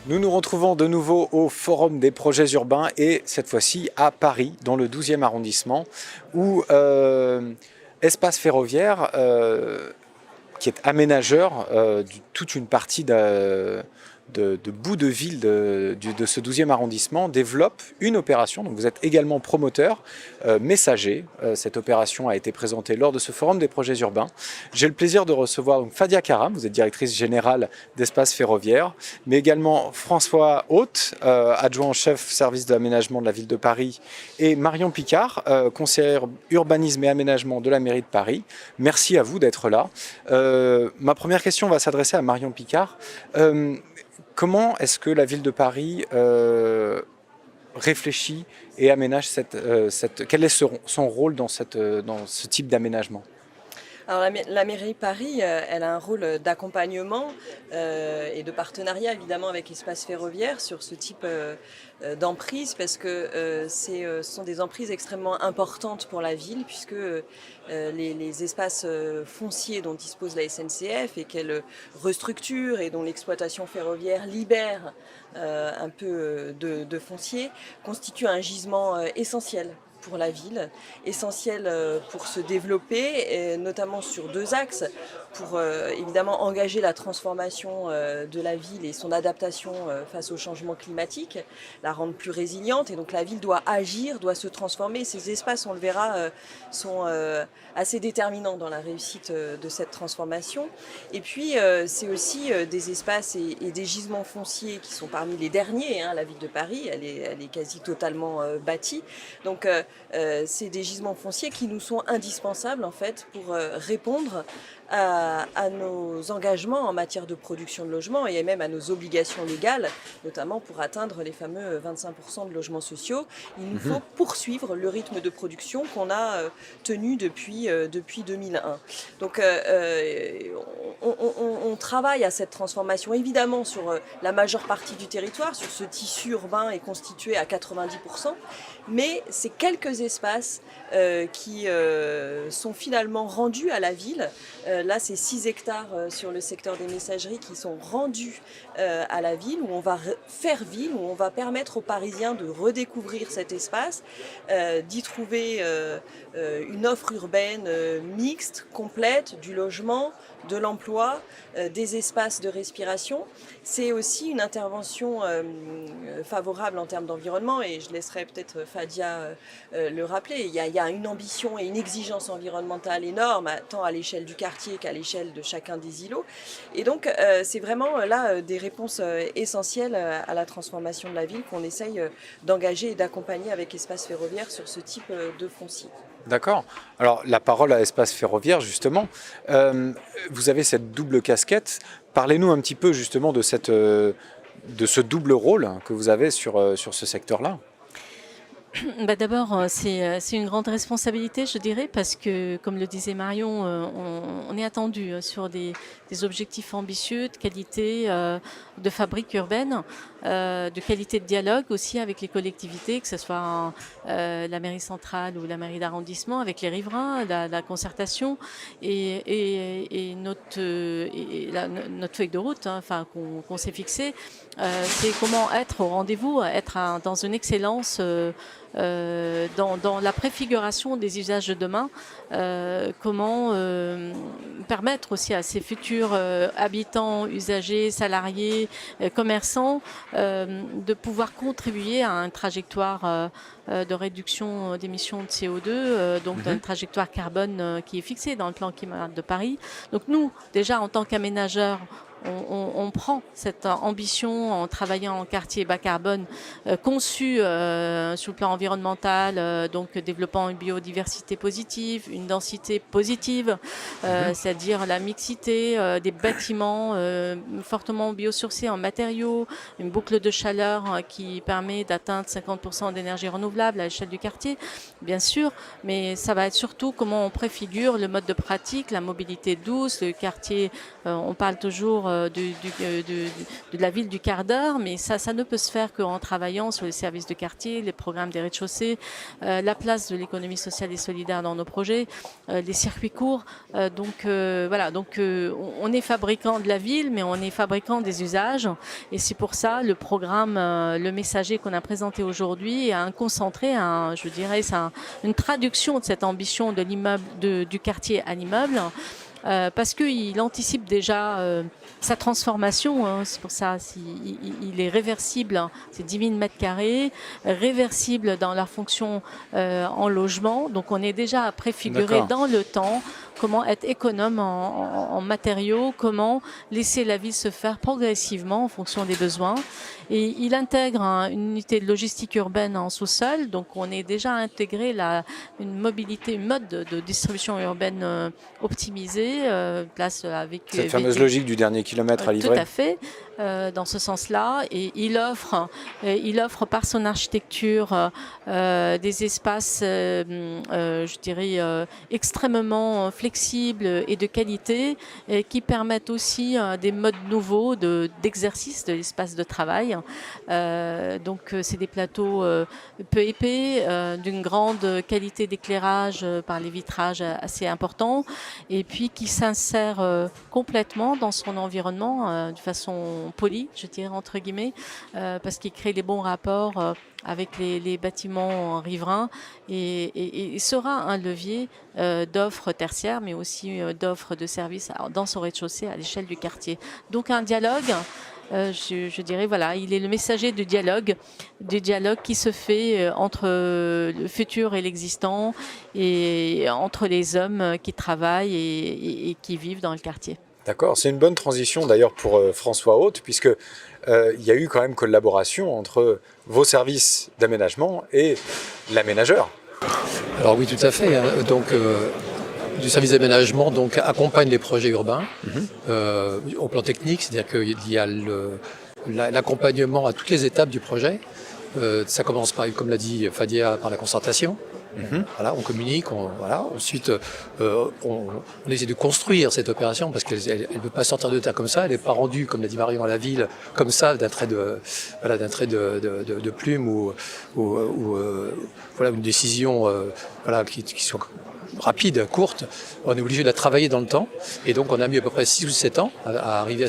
Nous nous retrouvons de nouveau au Forum des projets urbains et cette fois-ci à Paris, dans le 12e arrondissement, où Espace Ferroviaire, qui est aménageur toute une partie de bout de ville de ce 12e arrondissement, développe une opération. Donc vous êtes également promoteur, messager. Cette opération a été présentée lors de ce forum des projets urbains. J'ai le plaisir de recevoir donc Fadia Karam, vous êtes directrice générale d'Espace Ferroviaire, mais également François Haute, adjoint en chef service de l'aménagement de la ville de Paris, et Marion Picard, conseillère urbanisme et aménagement de la mairie de Paris. Merci à vous d'être là. Ma première question va s'adresser à Marion Picard. Comment est-ce que la ville de Paris réfléchit et aménage quel est son rôle dans ce type d'aménagement? Alors la mairie de Paris, elle a un rôle d'accompagnement et de partenariat évidemment avec Espace Ferroviaire sur ce type d'emprise parce que ce sont des emprises extrêmement importantes pour la ville puisque les espaces fonciers dont dispose la SNCF et qu'elle restructure et dont l'exploitation ferroviaire libère un peu de foncier constituent un gisement essentiel pour la ville, essentiel pour se développer, et notamment sur deux axes, pour évidemment engager la transformation de la ville et son adaptation face au changement climatique, la rendre plus résiliente, et donc la ville doit agir, doit se transformer. Ces espaces, on le verra, sont assez déterminants dans la réussite de cette transformation. Et puis, c'est aussi des espaces et des gisements fonciers qui sont parmi les derniers. La ville de Paris, elle est quasi totalement bâtie. Donc, c'est des gisements fonciers qui nous sont indispensables en fait pour répondre à nos engagements en matière de production de logements et même à nos obligations légales, notamment pour atteindre les fameux 25% de logements sociaux. Il nous faut poursuivre le rythme de production qu'on a tenu depuis 2001. Donc on travaille à cette transformation évidemment sur la majeure partie du territoire, sur ce tissu urbain est constitué à 90%, mais c'est quelques espaces qui sont finalement rendus à la ville. Là, c'est 6 hectares sur le secteur des messageries qui sont rendus à la ville, où on va faire ville, où on va permettre aux Parisiens de redécouvrir cet espace, d'y trouver une offre urbaine mixte, complète, du logement, de l'emploi, des espaces de respiration. C'est aussi une intervention favorable en termes d'environnement, et je laisserai peut-être Fadia le rappeler. Il y a une ambition et une exigence environnementale énorme, tant à l'échelle du quartier qu'à l'échelle de chacun des îlots. Et donc, c'est vraiment là des réponses essentielles à la transformation de la ville qu'on essaye d'engager et d'accompagner avec Espace Ferroviaire sur ce type de foncier. D'accord. Alors, la parole à Espace Ferroviaire, justement. Vous avez cette double casquette. Parlez-nous un petit peu, justement, de ce double rôle que vous avez sur ce secteur-là. D'abord, c'est une grande responsabilité, je dirais, parce que, comme le disait Marion, on est attendu sur des objectifs ambitieux de qualité de fabrique urbaine, de qualité de dialogue aussi avec les collectivités, que ce soit la mairie centrale ou la mairie d'arrondissement, avec les riverains, la concertation et notre feuille de route qu'on s'est fixée, c'est comment être au rendez-vous, être dans une excellence dans la préfiguration des usages de demain, comment permettre aussi à ces futurs habitants, usagers, salariés, commerçants de pouvoir contribuer à une trajectoire de réduction d'émissions de CO2, donc une trajectoire carbone qui est fixée dans le plan climat de Paris. Donc nous, déjà en tant qu'aménageurs, on prend cette ambition en travaillant en quartier bas carbone conçu sur le plan environnemental, donc développant une biodiversité positive, une densité positive, c'est-à-dire la mixité des bâtiments fortement biosourcés en matériaux, une boucle de chaleur qui permet d'atteindre 50% d'énergie renouvelable à l'échelle du quartier, bien sûr, mais ça va être surtout comment on préfigure le mode de pratique, la mobilité douce, le quartier, on parle toujours de la ville du quart d'heure, mais ça ne peut se faire qu'en travaillant sur les services de quartier, les programmes des rez-de-chaussée, la place de l'économie sociale et solidaire dans nos projets, les circuits courts. Donc on est fabricant de la ville, mais on est fabricant des usages. Et c'est pour ça le programme, le messager qu'on a présenté aujourd'hui, a un concentré, je dirais, c'est une traduction de cette ambition de l'immeuble, du quartier à l'immeuble. Parce qu'il anticipe déjà sa transformation, hein, c'est pour ça il est réversible, hein, c'est 10 000 mètres carrés, réversible dans leur fonction en logement, donc on est déjà préfiguré dans le temps comment être économe en matériaux, comment laisser la ville se faire progressivement en fonction des besoins. Et il intègre une unité de logistique urbaine en sous-sol, donc on est déjà intégré une mobilité, une mode de distribution urbaine optimisée, place avec cette fameuse logique du dernier kilomètre à livrer. Tout à fait, dans ce sens-là, et il offre par son architecture des espaces, je dirais, extrêmement flexibles et de qualité, qui permettent aussi des modes nouveaux d'exercice de l'espace de travail. Donc c'est des plateaux peu épais, d'une grande qualité d'éclairage par les vitrages assez importants, et puis qui s'insère complètement dans son environnement de façon polie, je dirais entre guillemets, parce qu'il crée les bons rapports avec les bâtiments riverains et sera un levier d'offres tertiaires, mais aussi d'offres de services dans son rez-de-chaussée à l'échelle du quartier. Donc un dialogue. Je dirais, voilà, il est le messager du dialogue qui se fait entre le futur et l'existant, et entre les hommes qui travaillent et qui vivent dans le quartier. D'accord, c'est une bonne transition d'ailleurs pour François Haute, puisque il y a eu quand même collaboration entre vos services d'aménagement et l'aménageur. Alors oui, tout à fait. Donc, du service d'aménagement accompagne les projets urbains au plan technique, c'est-à-dire qu'il y a l'accompagnement à toutes les étapes du projet. Ça commence par, comme l'a dit Fadia, par la concertation. Voilà, on communique, ensuite on essaie de construire cette opération parce qu'elle ne peut pas sortir de terre comme ça, elle n'est pas rendue, comme l'a dit Marion, à la ville comme ça, d'un trait de plume ou une décision qui soit rapide, courte. On est obligé de la travailler dans le temps, et donc on a mis à peu près 6 ou 7 ans à arriver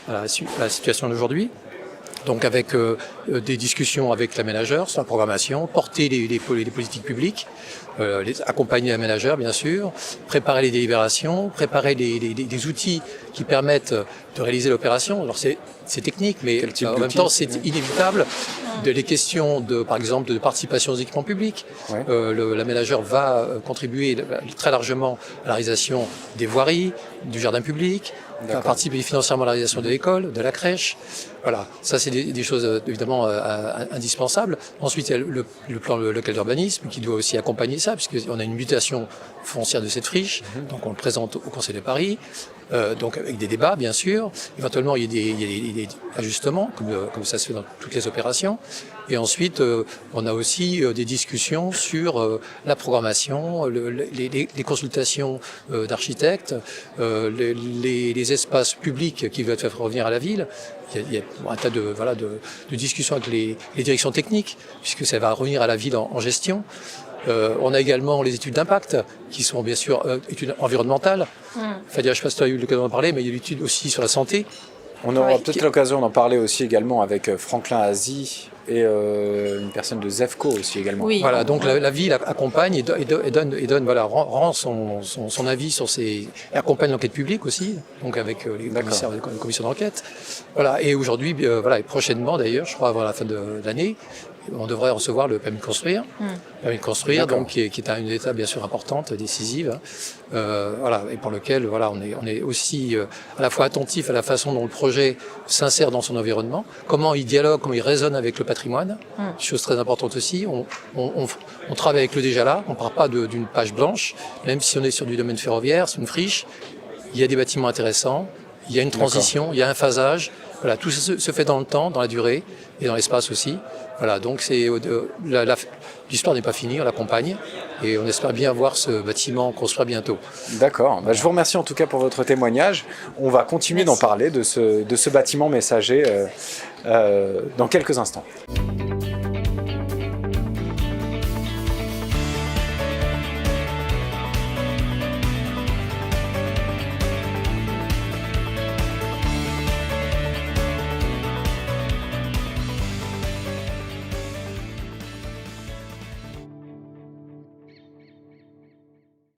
à la situation d'aujourd'hui. Donc avec des discussions avec l'aménageur sur la programmation, porter les politiques publiques, accompagner l'aménageur bien sûr, préparer les délibérations, préparer des outils qui permettent de réaliser l'opération. Alors c'est technique, mais en même temps c'est inévitable. Les questions par exemple de participation aux équipements publics. Ouais. L'aménageur va contribuer très largement à la réalisation des voiries, du jardin public, va participer financièrement à la réalisation de l'école, de la crèche. Voilà, ça c'est des choses évidemment indispensables. Ensuite, il y a le plan local d'urbanisme qui doit aussi accompagner ça, puisqu'on a une mutation foncière de cette friche, donc on le présente au Conseil de Paris, donc avec des débats bien sûr. Éventuellement, il y a des ajustements, comme ça se fait dans toutes les opérations. Et ensuite, on a aussi des discussions sur la programmation, les consultations d'architectes, les espaces publics qui veulent faire revenir à la ville. Il y a un tas de discussions avec les directions techniques, puisque ça va revenir à la ville en gestion. On a également les études d'impact, qui sont bien sûr études environnementales. Fadia, je ne sais pas si tu as eu l'occasion d'en parler, mais il y a l'étude aussi sur la santé. On aura peut-être l'occasion d'en parler aussi également avec Franklin Azy et une personne de ZEFCO aussi également. Oui. Voilà, donc la ville accompagne et donne rend son avis sur et accompagne l'enquête publique aussi, donc avec les commissions d'enquête. Voilà, et aujourd'hui, et prochainement d'ailleurs, je crois avant la fin de l'année, on devrait recevoir le permis de construire. Permis de construire, donc qui est une étape bien sûr importante, décisive. Et pour lequel on est aussi à la fois attentif à la façon dont le projet s'insère dans son environnement, comment il dialogue, comment il résonne avec le patrimoine, chose très importante aussi. On travaille avec le déjà là, on ne part pas d'une page blanche, même si on est sur du domaine ferroviaire, c'est une friche, il y a des bâtiments intéressants, il y a une transition, il y a un phasage, Voilà, tout ça se fait dans le temps, dans la durée et dans l'espace aussi. Voilà, donc l'histoire n'est pas finie, on l'accompagne et on espère bien voir ce bâtiment construire bientôt. D'accord. Je vous remercie en tout cas pour votre témoignage. On va continuer d'en parler de ce bâtiment messager dans quelques instants.